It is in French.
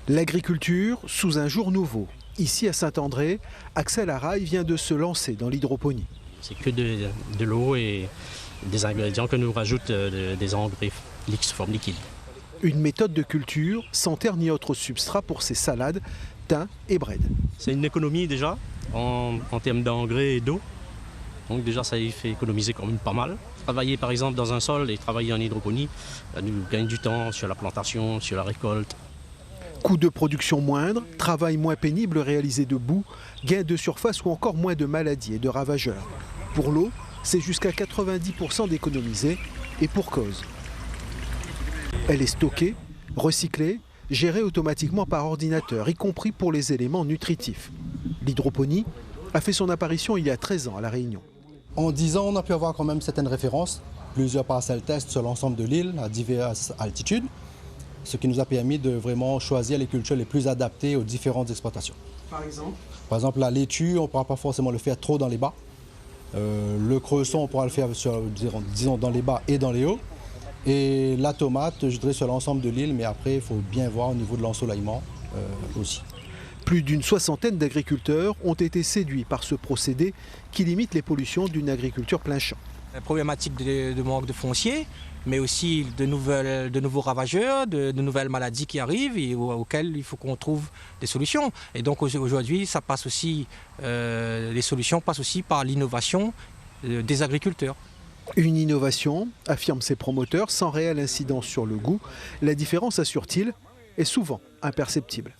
L'agriculture sous un jour nouveau. Ici à Saint-André, Axel Araille vient de se lancer dans l'hydroponie. C'est que de l'eau et des ingrédients que nous rajoute des engrais sous forme liquide. Une méthode de culture sans terre ni autre substrat pour ses salades, thym et bread. C'est une économie déjà en termes d'engrais et d'eau. Donc déjà ça y fait économiser quand même pas mal. Travailler par exemple dans un sol et travailler en hydroponie, ça nous gagne du temps sur la plantation, sur la récolte. Coût de production moindre, travail moins pénible réalisé debout, gain de surface ou encore moins de maladies et de ravageurs. Pour l'eau, c'est jusqu'à 90% d'économiser et pour cause. Elle est stockée, recyclée, gérée automatiquement par ordinateur, y compris pour les éléments nutritifs. L'hydroponie a fait son apparition il y a 13 ans à La Réunion. En 10 ans, on a pu avoir quand même certaines références, plusieurs parcelles tests sur l'ensemble de l'île à diverses altitudes, ce qui nous a permis de vraiment choisir les cultures les plus adaptées aux différentes exploitations. Par exemple, la laitue, on ne pourra pas forcément le faire trop dans les bas. Le cresson, on pourra le faire disons, dans les bas et dans les hauts. Et la tomate, je dirais sur l'ensemble de l'île, mais après, il faut bien voir au niveau de l'ensoleillement aussi. Plus d'une soixantaine d'agriculteurs ont été séduits par ce procédé qui limite les pollutions d'une agriculture plein champ. La problématique de manque de foncier, mais aussi de nouveaux ravageurs, de nouvelles maladies qui arrivent et auxquelles il faut qu'on trouve des solutions. Et donc aujourd'hui, ça passe aussi, les solutions passent aussi par l'innovation des agriculteurs. Une innovation, affirment ses promoteurs, sans réelle incidence sur le goût. La différence, assure-t-il, est souvent imperceptible.